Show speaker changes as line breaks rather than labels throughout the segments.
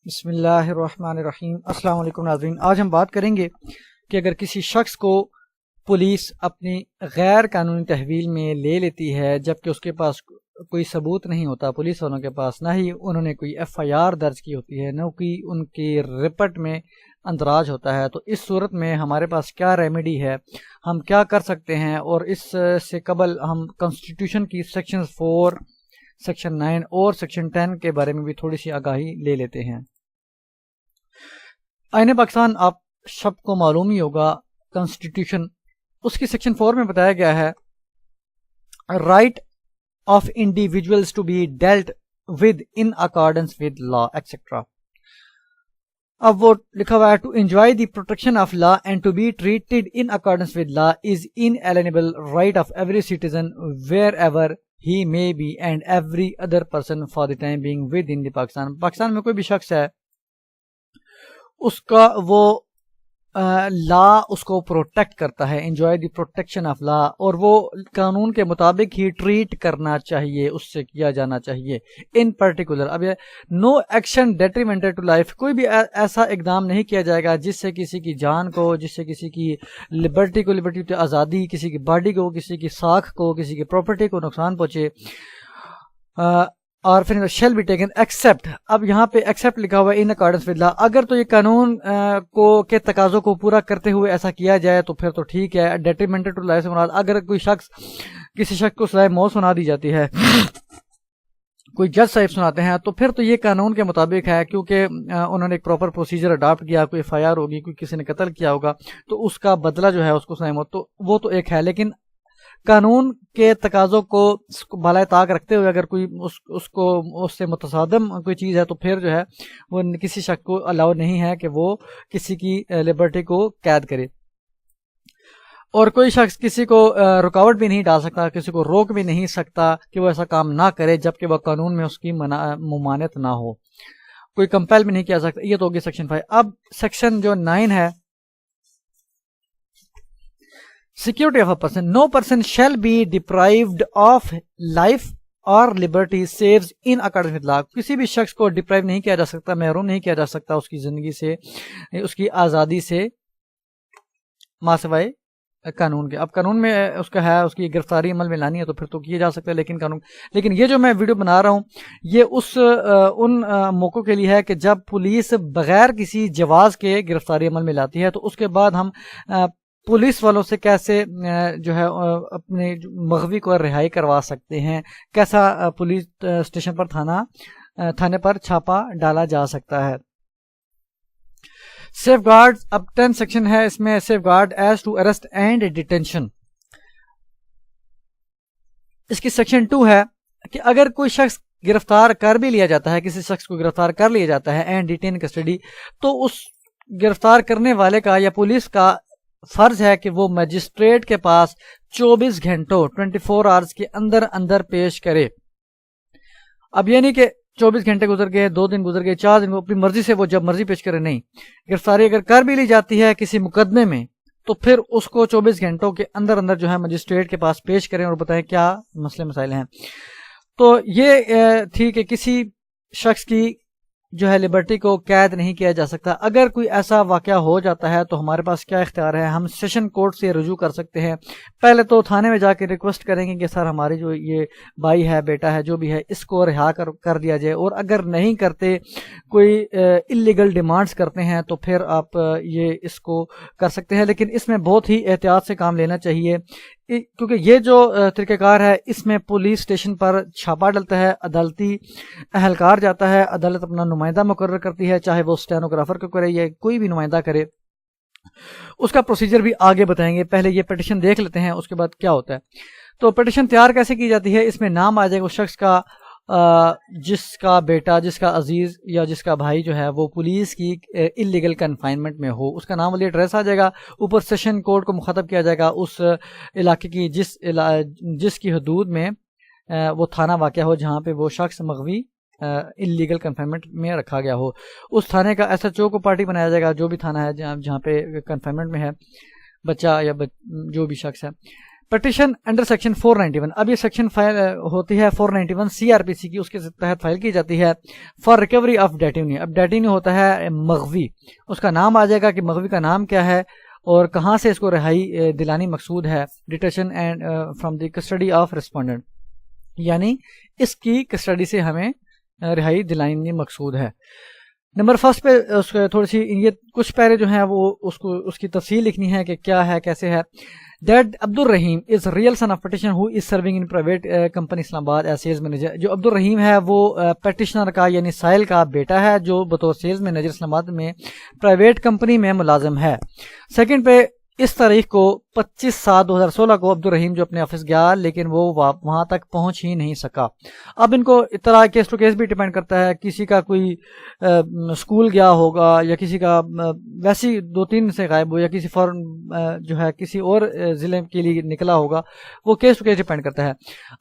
بسم اللہ الرحمن الرحیم۔ السلام علیکم ناظرین، آج ہم بات کریں گے کہ اگر کسی شخص کو پولیس اپنی غیر قانونی تحویل میں لے لیتی ہے جبکہ اس کے پاس کوئی ثبوت نہیں ہوتا، پولیس والوں کے پاس نہ ہی انہوں نے کوئی FIR درج کی ہوتی ہے، نہ کوئی ان کی رپٹ میں اندراج ہوتا ہے، تو اس صورت میں ہمارے پاس کیا ریمیڈی ہے، ہم کیا کر سکتے ہیں؟ اور اس سے قبل ہم کانسٹیٹیوشن کی سیکشن 4، سیکشن 9 اور سیکشن 10 کے بارے میں بھی تھوڑی سی آگاہی لے لیتے ہیں۔ آئین پاکستان آپ سب کو معلوم ہی ہوگا، کانسٹیٹیوشن اس کی سیکشن 4 میں بتایا گیا ہے right of individuals to be dealt with in accordance with law etcetera. اب وہ لکھا ہوا ہے to enjoy the protection of law and to be treated in accordance with law is انalienable right of every citizen wherever he may be and every other person for the time being within the Pakistan میں کوئی بھی شخص ہے، اس کا وہ لا اس کو protect کرتا ہے، انجوائے دی پروٹیکشن آف لا، اور وہ قانون کے مطابق ہی ٹریٹ کرنا چاہیے، اس سے کیا جانا چاہیے۔ ان پرٹیکولر اب no action detrimental to life, کوئی بھی ایسا اقدام نہیں کیا جائے گا جس سے کسی کی جان کو، جس سے کسی کی لبرٹی آزادی، کسی کی باڈی کو، کسی کی ساکھ کو، کسی کی پراپرٹی کو نقصان پہنچے، اور پھر شیل بی ٹیکن ایکسیپٹ، اب یہاں پہ ایکسیپٹ لکھا ہوا ہے ان اکارڈنس ود لا، اگر تو یہ قانون کے تقاضوں کو پورا کرتے ہوئے ایسا کیا جائے تو پھر تو ٹھیک ہے۔ ڈیٹریمنٹل ٹو لائف سے مراد اگر کوئی شخص، کسی شخص کو سزائے موت سنا دی جاتی ہے، کوئی جج صاحب سناتے ہیں، تو پھر تو یہ قانون کے مطابق ہے، کیونکہ انہوں نے ایک پراپر پروسیجر اڈاپٹ کیا، کوئی FIR ہوگی، کوئی کسی نے قتل کیا ہوگا تو اس کا بدلہ جو ہے اس کو سزائے موت، تو وہ تو ایک ہے، لیکن قانون کے تقاضوں کو بالائے طاق رکھتے ہوئے اگر کوئی اس سے متصادم کوئی چیز ہے تو پھر جو ہے وہ کسی شخص کو الاؤ نہیں ہے کہ وہ کسی کی لبرٹی کو قید کرے، اور کوئی شخص کسی کو رکاوٹ بھی نہیں ڈال سکتا، کسی کو روک بھی نہیں سکتا کہ وہ ایسا کام نہ کرے جبکہ وہ قانون میں اس کی ممانعت نہ ہو، کوئی کمپیل بھی نہیں کیا سکتا۔ یہ تو ہوگی سیکشن 5۔ اب سیکشن جو 9 ہے، Security of a person. No person shall be deprived of life or liberty saves in accordance with law. کسی بھی شخص کو ڈپرائیو نہیں کیا جا سکتا، محروم نہیں کیا جا سکتا اس کی زندگی سے، اس کی آزادی سے، ماں سوائے قانون کے۔ اب قانون میں اس کا ہے، اس کی گرفتاری عمل میں لانی ہے تو پھر تو کیا جا سکتا ہے، لیکن یہ جو میں ویڈیو بنا رہا ہوں یہ ان موقعوں کے لیے ہے کہ جب پولیس بغیر کسی جواز کے گرفتاری عمل میں لاتی ہے، تو اس کے بعد ہم پولیس والوں سے کیسے جو ہے اپنے مغوی کو رہائی کروا سکتے ہیں، کیسا پولیس اسٹیشن پر تھانے پر چھاپا ڈالا جا سکتا ہے۔ سیف گارڈ، اب 10 سیکشن ہے اس میں، safeguard as to arrest and detention. اس کی سیکشن 2 ہے کہ اگر کوئی شخص گرفتار کر بھی لیا جاتا ہے، کسی شخص کو گرفتار کر لیا جاتا ہے اینڈ ڈیٹین کسٹڈی، تو اس گرفتار کرنے والے کا یا پولیس کا فرض ہے کہ وہ مجسٹریٹ کے پاس 24 گھنٹوں 24 آورز کے اندر پیش کرے۔ اب یہ نہیں کہ 24 گھنٹے گزر گئے، 2 دن گزر گئے، 4 دن، اپنی مرضی سے وہ جب مرضی پیش کرے، نہیں، گرفتاری اگر کر بھی لی جاتی ہے کسی مقدمے میں تو پھر اس کو 24 گھنٹوں کے اندر جو ہے مجسٹریٹ کے پاس پیش کریں اور بتائیں کیا مسئلے مسائل ہیں۔ تو یہ تھی کہ کسی شخص کی جو ہے لبرٹی کو قید نہیں کیا جا سکتا۔ اگر کوئی ایسا واقعہ ہو جاتا ہے تو ہمارے پاس کیا اختیار ہے؟ ہم سیشن کورٹ سے رجوع کر سکتے ہیں۔ پہلے تو تھانے میں جا کے ریکویسٹ کریں گے کہ سر ہمارے جو یہ بھائی ہے، بیٹا ہے، جو بھی ہے، اس کو رہا کر دیا جائے، اور اگر نہیں کرتے، کوئی اللیگل ڈیمانڈز کرتے ہیں تو پھر آپ یہ اس کو کر سکتے ہیں، لیکن اس میں بہت ہی احتیاط سے کام لینا چاہیے، کیونکہ یہ جو طریقہ کار ہے اس میں پولیس اسٹیشن پر چھاپا ڈلتا ہے، عدالتی اہلکار جاتا ہے، عدالت اپنا نمائندہ مقرر کرتی ہے، چاہے وہ اسٹینوگرافر کو کرے یا کوئی بھی نمائندہ کرے، اس کا پروسیجر بھی آگے بتائیں گے۔ پہلے یہ پٹیشن دیکھ لیتے ہیں، اس کے بعد کیا ہوتا ہے۔ تو پٹیشن تیار کیسے کی جاتی ہے؟ اس میں نام آ جائے گا اس شخص کا جس کا بیٹا، جس کا عزیز یا جس کا بھائی جو ہے وہ پولیس کی اللیگل کنفائنمنٹ میں ہو، اس کا نام والی ایڈریس آ جائے گا، اوپر سیشن کورٹ کو مخاطب کیا جائے گا اس علاقے کی جس کی حدود میں وہ تھانہ واقع ہو جہاں پہ وہ شخص مغوی اللیگل کنفائنمنٹ میں رکھا گیا ہو، اس تھانے کا SHO کو پارٹی بنایا جائے گا، جو بھی تھانہ ہے جہاں پہ کنفائنمنٹ میں ہے بچہ یا جو بھی شخص ہے۔ پٹیشن انڈر سیکشن 491، اب یہ سیکشن فائل ہوتی ہے 491 CRPC کی، اس کے تحت فائل کی جاتی ہے فار ریکوری آف ڈیٹینی. اب ڈیٹینی ہوتا ہے مغوی، اس کا نام آ جائے گا کہ مغوی کا نام کیا ہے اور کہاں سے اس کو رہائی دلانی مقصود ہے. Detention and from the custody of respondent, یعنی اس کی کسٹڈی سے ہمیں رہائی دلانی مقصود ہے. نمبر فرسٹ پہ اس تھوڑی سی یہ کچھ پیرے جو ہیں وہ اس کی تفصیل لکھنی ہے کہ کیا ہے کیسے ہے. That Abdur Rahim is real son of petitioner who is serving in private company Islamabad as sales manager. جو عبد الرحیم ہے وہ پیٹیشنر کا یعنی سائل کا بیٹا ہے جو بطور سیلز مینیجر اسلام آباد میں پرائیویٹ کمپنی میں ملازم ہے. سیکنڈ پہ اس تاریخ کو 25/7/2016 کو عبد الرحیم جو اپنے آفس گیا لیکن وہ وہاں تک پہنچ ہی نہیں سکا. اب ان کو اطلاع کیس ٹو کیس بھی ڈیپینڈ کرتا ہے، کسی کا کوئی اسکول گیا ہوگا یا کسی کا ویسی 2-3 سے غائب ہو یا کسی فورن جو ہے کسی اور ضلع کے لیے نکلا ہوگا، وہ کیس ٹو کیس ڈیپینڈ کرتا ہے.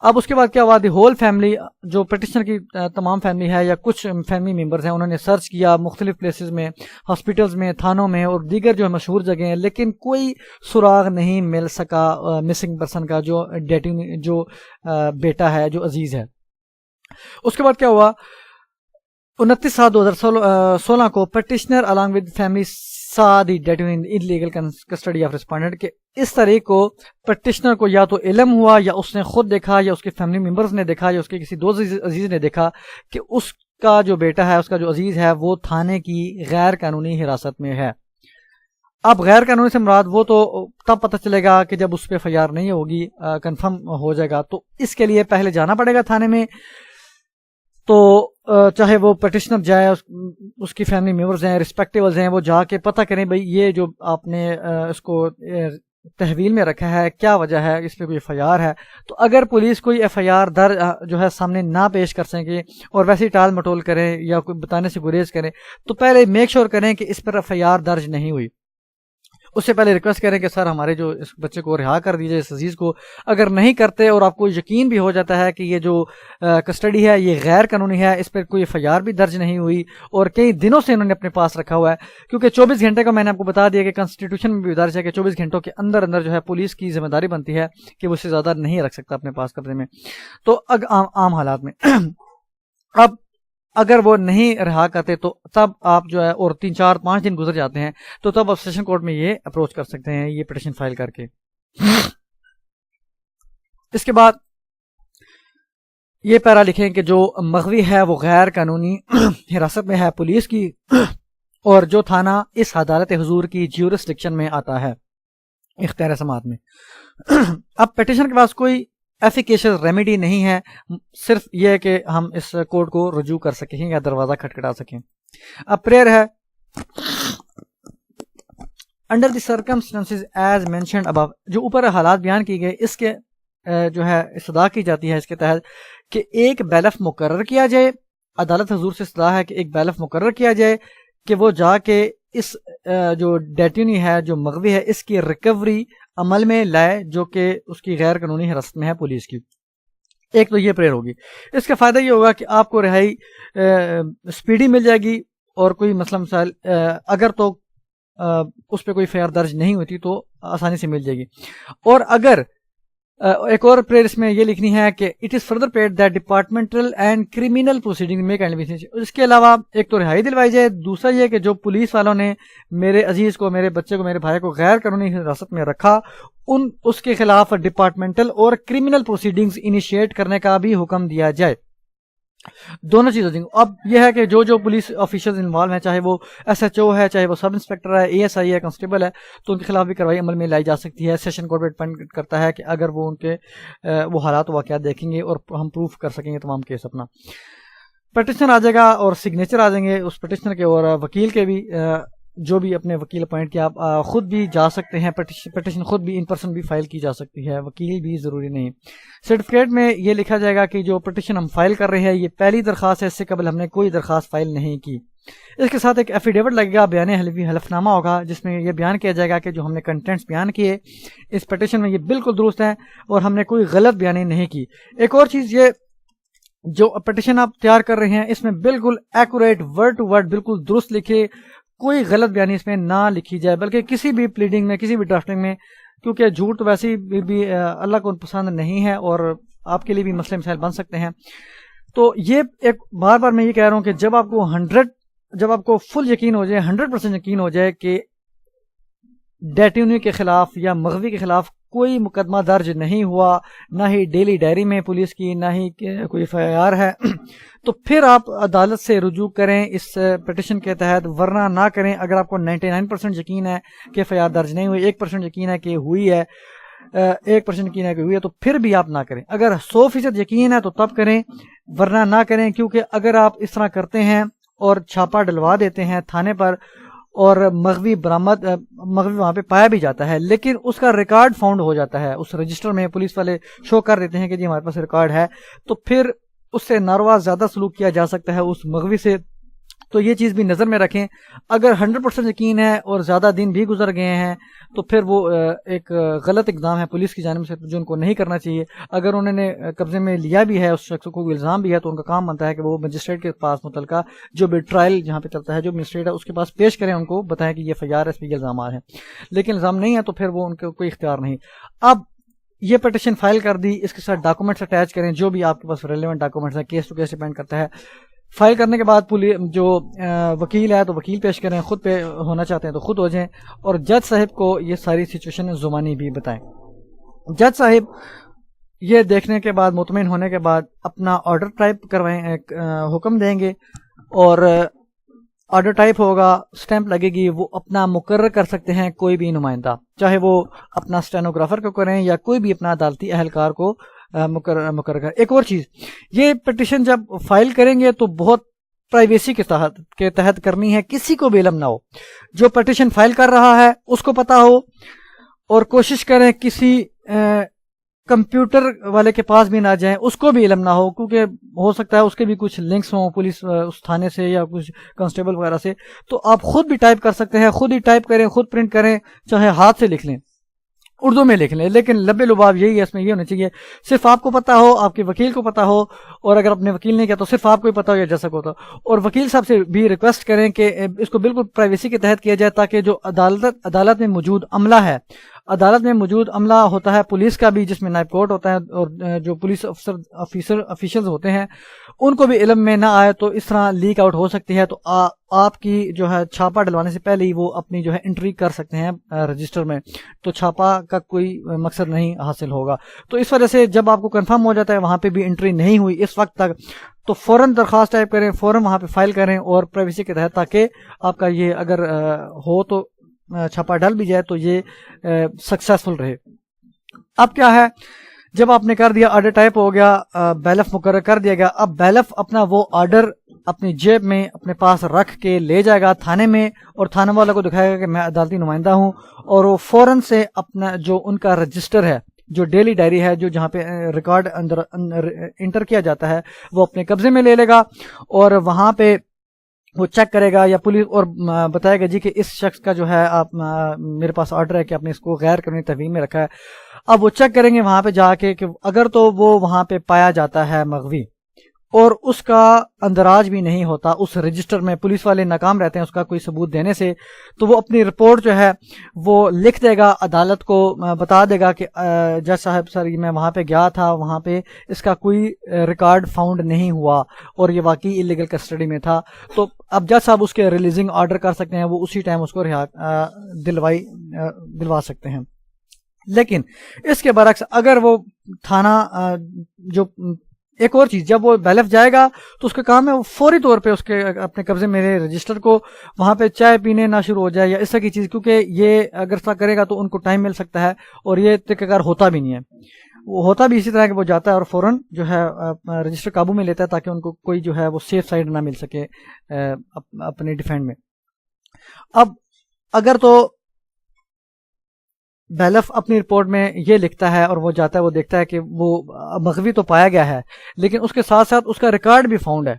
اب اس کے بعد کیا ہوا، دی ہول فیملی جو پٹیشنر کی تمام فیملی ہے یا کچھ فیملی ممبرز ہیں، انہوں نے سرچ کیا مختلف پلیسز میں، ہاسپٹلز میں، تھانوں میں اور دیگر جو مشہور جگہیں ہیں، لیکن کوئی سراغ نہیں مل سکا مسنگ پرسن کا جو جو بیٹا ہے جو عزیز ہے. اس کے بعد کیا ہوا، 29/7/2016 کو petitioner along with family saw the death in illegal custody of respondent کہ اس تاریخ کو پٹیشنر کو یا تو علم ہوا یا اس نے خود دیکھا یا اس کے فیملی ممبرز نے دیکھا یا اس کے کسی دوست عزیز نے دیکھا کہ اس کا جو بیٹا ہے، اس کا جو عزیز ہے، وہ تھانے کی غیر قانونی حراست میں ہے. اب غیر قانونی سے مراد وہ تو تب پتہ چلے گا کہ جب اس پہ FIR نہیں ہوگی، کنفرم ہو جائے گا. تو اس کے لیے پہلے جانا پڑے گا تھانے میں. تو چاہے وہ پٹیشنر جائے، اس کی فیملی ممبرز ہیں، رسپیکٹیولز ہیں، وہ جا کے پتہ کریں بھئی یہ جو آپ نے اس کو تحویل میں رکھا ہے کیا وجہ ہے، اس پہ کوئی FIR ہے. تو اگر پولیس کوئی FIR جو ہے سامنے نہ پیش کر سکے اور ویسے ہی ٹال مٹول کریں یا کوئی بتانے سے گریز کریں، تو پہلے میک شور کریں کہ اس پر FIR درج نہیں ہوئی. اس سے پہلے ریکویسٹ کریں کہ سر ہمارے جو اس بچے کو رہا کر دیجئے، اس عزیز کو. اگر نہیں کرتے اور آپ کو یقین بھی ہو جاتا ہے کہ یہ جو کسٹڈی ہے یہ غیر قانونی ہے، اس پر کوئی FIR بھی درج نہیں ہوئی اور کئی دنوں سے انہوں نے اپنے پاس رکھا ہوا ہے، کیونکہ 24 گھنٹے کا میں نے آپ کو بتا دیا کہ کانسٹیٹیوشن میں بھی درج ہے کہ 24 گھنٹوں کے اندر جو ہے پولیس کی ذمہ داری بنتی ہے کہ وہ اس سے زیادہ نہیں رکھ سکتا اپنے پاس قبضے میں. تو عام حالات میں اب اگر وہ نہیں رہا کرتے تو تب آپ جو ہے اور 3-4-5 دن گزر جاتے ہیں تو تب آپ سیشن کورٹ میں یہ اپروچ کر سکتے ہیں یہ پٹیشن فائل کر کے. اس کے بعد یہ پیرا لکھیں کہ جو مغوی ہے وہ غیر قانونی حراست میں ہے پولیس کی اور جو تھانہ اس عدالت حضور کی جیورسڈکشن میں آتا ہے، اختیار سماعت میں. اب پٹیشن کے پاس کوئی ایفیکیشس ریمیڈی نہیں ہے، صرف یہ ہے کہ ہم اس کورٹ کو رجوع کر سکیں یا دروازہ کھٹکھٹا سکیں. اب پریئر ہے، under the circumstances as mentioned above, جو اوپر حالات بیان کی گئے اس کے جو ہے استدعا کی جاتی ہے اس کے تحت کہ ایک بیلف مقرر کیا جائے. عدالت حضور سے استدعا ہے کہ ایک بیلف مقرر کیا جائے کہ وہ جا کے اس جو ڈیٹینی ہے جو مغوی ہے اس کی ریکوری عمل میں لائے جو کہ اس کی غیر قانونی حراست میں ہے پولیس کی. ایک تو یہ پریئر ہوگی. اس کا فائدہ یہ ہوگا کہ آپ کو رہائی سپیڈی مل جائے گی اور کوئی مسئلہ مسائل اگر تو اس پہ کوئی FIR درج نہیں ہوتی تو آسانی سے مل جائے گی. اور اگر ایک اور پریئر اس میں یہ لکھنی ہے کہ it is further paid that departmental and criminal proceeding میں اس کے علاوہ ایک تو رہائی دلوائی جائے، دوسرا یہ کہ جو پولیس والوں نے میرے عزیز کو، میرے بچے کو، میرے بھائی کو غیر قانونی حراست میں رکھا اس کے خلاف ڈپارٹمنٹل اور کریمنل پروسیڈنگز انیشیٹ کرنے کا بھی حکم دیا جائے. دونوں چیزیں دیں. اب یہ ہے کہ جو پولیس آفیشلز انوالو ہیں، چاہے وہ SHO ہے، چاہے وہ سب انسپیکٹر ہے، ASI ہے، کانسٹیبل ہے، تو ان کے خلاف بھی کارروائی عمل میں لائی جا سکتی ہے. سیشن کورٹ پہ ڈیپینڈ کرتا ہے کہ اگر وہ ان کے وہ حالات واقعات دیکھیں گے اور ہم پروف کر سکیں گے تمام کیس اپنا. پٹیشنر آ جائے گا اور سگنیچر آ جائیں گے اس پٹیشنر کے اور وکیل کے بھی، جو بھی اپنے وکیل اپوائنٹ کیا. آپ خود بھی جا سکتے ہیں، پٹیشن خود بھی ان پرسن بھی فائل کی جا سکتی ہے، وکیل بھی ضروری نہیں. سرٹیفکیٹ میں یہ لکھا جائے گا کہ جو پٹیشن ہم فائل کر رہے ہیں یہ پہلی درخواست ہے، اس سے قبل ہم نے کوئی درخواست فائل نہیں کی. اس کے ساتھ ایک ایفیڈیوٹ لگے گا، بیان حلف نامہ ہوگا جس میں یہ بیان کیا جائے گا کہ جو ہم نے کنٹینٹس بیان کیے اس پٹیشن میں یہ بالکل درست ہیں اور ہم نے کوئی غلط بیانی نہیں کی. ایک اور چیز، یہ جو پٹیشن آپ تیار کر رہے ہیں اس میں بالکل ایکوریٹ ورڈ ٹو ورڈ بالکل درست لکھے، کوئی غلط بیانی اس میں نہ لکھی جائے، بلکہ کسی بھی پلیڈنگ میں، کسی بھی ڈرافٹنگ میں کیونکہ جھوٹ تو ویسے بھی اللہ کو پسند نہیں ہے اور آپ کے لیے بھی مسئلے مسائل بن سکتے ہیں. تو یہ ایک بار بار میں یہ کہہ رہا ہوں کہ جب آپ کو فل یقین ہو جائے 100% یقین ہو جائے کہ ڈیٹینو کے خلاف یا مغوی کے خلاف کوئی مقدمہ درج نہیں ہوا، نہ ہی ڈیلی ڈائری میں پولیس کی، نہ ہی کوئی FIR ہے، تو پھر آپ عدالت سے رجوع کریں اس پٹیشن کے تحت، ورنہ نہ کریں. اگر آپ کو 99% یقین ہے کہ FIR درج نہیں ہوئی، 1% یقین ہے کہ ہوئی ہے، 1% یقین ہے کہ ہوئی ہے، تو پھر بھی آپ نہ کریں. اگر 100% یقین ہے تو تب کریں، ورنہ نہ کریں. کیونکہ اگر آپ اس طرح کرتے ہیں اور چھاپا ڈلوا دیتے ہیں تھانے پر اور مغوی وہاں پہ پایا بھی جاتا ہے، لیکن اس کا ریکارڈ فاؤنڈ ہو جاتا ہے اس رجسٹر میں، پولیس والے شو کر دیتے ہیں کہ جی ہمارے پاس ریکارڈ ہے، تو پھر اس سے ناروا زیادہ سلوک کیا جا سکتا ہے اس مغوی سے. تو یہ چیز بھی نظر میں رکھیں. اگر 100% یقین ہے اور زیادہ دن بھی گزر گئے ہیں تو پھر وہ ایک غلط اقدام ہے پولیس کی جانب سے جو ان کو نہیں کرنا چاہیے. اگر انہوں نے قبضے میں لیا بھی ہے اس شخص کو الزام بھی ہے تو ان کا کام بنتا ہے کہ وہ مجسٹریٹ کے پاس متعلقہ جو بھی ٹرائل جہاں پہ چلتا ہے جو مجسٹریٹ ہے اس کے پاس پیش کریں، ان کو بتائیں کہ یہ FIR ہے، اس پہ یہ الزامات ہیں. لیکن الزام نہیں ہے تو پھر وہ ان کو کوئی اختیار نہیں. اب یہ پٹیشن فائل کر دی، اس کے ساتھ ڈاکومنٹس اٹیچ کریں، جو بھی آپ کے پاس ریلیونٹ ڈاکومنٹس ہیں، کیس ٹو کیس ڈیپینڈ کرتا ہے. فائل کرنے کے بعد جو وکیل ہے تو وکیل پیش کریں، خود پہ ہونا چاہتے ہیں تو خود ہو جائیں، اور جج صاحب کو یہ ساری سچویشن زبانی بھی بتائیں. جج صاحب یہ دیکھنے کے بعد، مطمئن ہونے کے بعد اپنا آرڈر ٹائپ کروائیں، حکم دیں گے، اور آرڈر ٹائپ ہوگا، سٹیمپ لگے گی، وہ اپنا مقرر کر سکتے ہیں کوئی بھی نمائندہ، چاہے وہ اپنا اسٹینوگرافر کو کریں یا کوئی بھی اپنا عدالتی اہلکار کو مقرر کر. ایک اور چیز، یہ پٹیشن جب فائل کریں گے تو بہت پرائیویسی کے تحت کرنی ہے، کسی کو بھی علم نہ ہو. جو پٹیشن فائل کر رہا ہے اس کو پتا ہو، اور کوشش کریں کسی کمپیوٹر والے کے پاس بھی نہ جائیں، اس کو بھی علم نہ ہو، کیونکہ ہو سکتا ہے اس کے بھی کچھ لنکس ہوں پولیس اس تھانے سے یا کچھ کانسٹیبل وغیرہ سے. تو آپ خود بھی ٹائپ کر سکتے ہیں، خود ہی ٹائپ کریں، خود پرنٹ کریں، چاہے ہاتھ سے لکھ لیں، اردو میں لکھ لیں، لیکن لبے لباب یہی ہے، اس میں یہ ہونا چاہیے صرف آپ کو پتا ہو، آپ کے وکیل کو پتا ہو، اور اگر اپنے وکیل نے کیا تو صرف آپ کو ہی پتا ہو یا جیسا کو ہوتا. اور وکیل صاحب سے بھی ریکویسٹ کریں کہ اس کو بالکل پرائیویسی کے تحت کیا جائے، تاکہ جو عدالت میں موجود عملہ ہے، عدالت میں موجود عملہ ہوتا ہے پولیس کا بھی، جس میں نائب کورٹ ہوتا ہے، اور جو پولیس افیشلز ہوتے ہیں ان کو بھی علم میں نہ آئے تو اس طرح لیک آؤٹ ہو سکتی ہے. تو آپ کی جو ہے چھاپا ڈلوانے سے پہلے ہی وہ اپنی جو ہے انٹری کر سکتے ہیں رجسٹر میں، تو چھاپا کا کوئی مقصد نہیں حاصل ہوگا. تو اس وجہ سے جب آپ کو کنفرم ہو جاتا ہے وہاں پہ بھی انٹری نہیں ہوئی اس وقت تک، تو فوراً درخواست ٹائپ کریں، فوراً وہاں پہ فائل کریں، اور پرائیویسی کے تحت، تاکہ آپ کا یہ اگر ہو تو چھاپا ڈل بھی جائے تو یہ سکسیسفل رہے. اب کیا ہے، جب آپ نے کر دیا، آرڈر ٹائپ ہو گیا، بیلف مقرر کر دیا گیا، اب بیلف اپنا وہ آرڈر اپنی جیب میں اپنے پاس رکھ کے لے جائے گا تھانے میں، اور تھانے والوں کو دکھائے گا کہ میں عدالتی نمائندہ ہوں، اور وہ فوراً سے اپنا جو ان کا رجسٹر ہے، جو ڈیلی ڈائری ہے، جو جہاں پہ ریکارڈ اندر انٹر کیا جاتا ہے، وہ اپنے قبضے میں لے لے گا، اور وہاں پہ وہ چیک کرے گا یا پولیس اور بتائے گا جی کہ اس شخص کا جو ہے آپ میرے پاس آرڈر ہے کہ آپ نے اس کو غیر قانونی تحویل میں رکھا ہے. اب وہ چیک کریں گے وہاں پہ جا کے کہ اگر تو وہ وہاں پہ پایا جاتا ہے مغوی اور اس کا اندراج بھی نہیں ہوتا اس رجسٹر میں، پولیس والے ناکام رہتے ہیں اس کا کوئی ثبوت دینے سے، تو وہ اپنی رپورٹ جو ہے وہ لکھ دے گا، عدالت کو بتا دے گا کہ جج صاحب سر میں وہاں پہ گیا تھا، وہاں پہ اس کا کوئی ریکارڈ فاؤنڈ نہیں ہوا اور یہ واقعی اللیگل کسٹڈی میں تھا. تو اب جج صاحب اس کے ریلیزنگ آرڈر کر سکتے ہیں، وہ اسی ٹائم اس کو دلوا سکتے ہیں. لیکن اس کے برعکس اگر وہ تھانہ جو ایک اور چیز، جب وہ بیلف جائے گا تو اس کا کام ہے وہ فوری طور پہ اس کے اپنے قبضے میں رجسٹر کو وہاں پہ چائے پینے نہ شروع ہو جائے یا اس طرح کی چیز، کیونکہ یہ اگر ایسا کرے گا تو ان کو ٹائم مل سکتا ہے، اور یہ طریقہ کار ہوتا بھی نہیں ہے. وہ ہوتا بھی اسی طرح کہ وہ جاتا ہے اور فوراً جو ہے رجسٹر قابو میں لیتا ہے، تاکہ ان کو کوئی جو ہے وہ سیف سائڈ نہ مل سکے اپنے ڈیفینڈ میں. اب اگر تو بیلف اپنی رپورٹ میں یہ لکھتا ہے اور وہ جاتا ہے، وہ دیکھتا ہے کہ وہ مغوی تو پایا گیا ہے، لیکن اس کے ساتھ ساتھ اس کا ریکارڈ بھی فاؤنڈ ہے،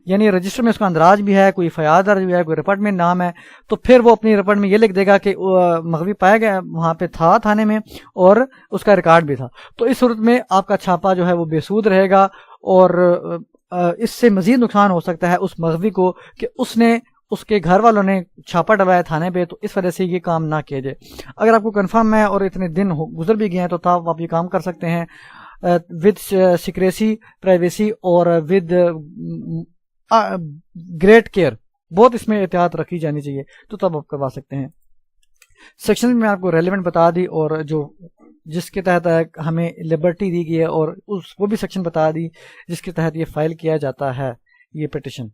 یعنی رجسٹر میں اس کا اندراج بھی ہے، کوئی FIR درج بھی ہے، کوئی رپورٹ میں نام ہے، تو پھر وہ اپنی رپورٹ میں یہ لکھ دے گا کہ مغوی پایا گیا وہاں پہ تھا تھانے میں اور اس کا ریکارڈ بھی تھا. تو اس صورت میں آپ کا چھاپا جو ہے وہ بے سود رہے گا، اور اس سے مزید نقصان ہو سکتا ہے اس مغوی کو کہ اس نے اس کے گھر والوں نے چھاپا ڈلایا تھانے پہ، تو اس وجہ سے یہ کام نہ کیا جائے۔ اگر آپ کو کنفرم ہے اور اتنے دن گزر بھی گئے ہیں تو تب آپ یہ کام کر سکتے ہیں ود سیکریسی، پرائیویسی اور ود گریٹ کیئر، بہت اس میں احتیاط رکھی جانی چاہیے، تو تب آپ کروا سکتے ہیں۔ سیکشن میں آپ کو ریلیونٹ بتا دی، اور جو جس کے تحت ہمیں لبرٹی دی گئی ہے، اور وہ بھی سیکشن بتا دی جس کے تحت یہ فائل کیا جاتا ہے یہ پٹیشن۔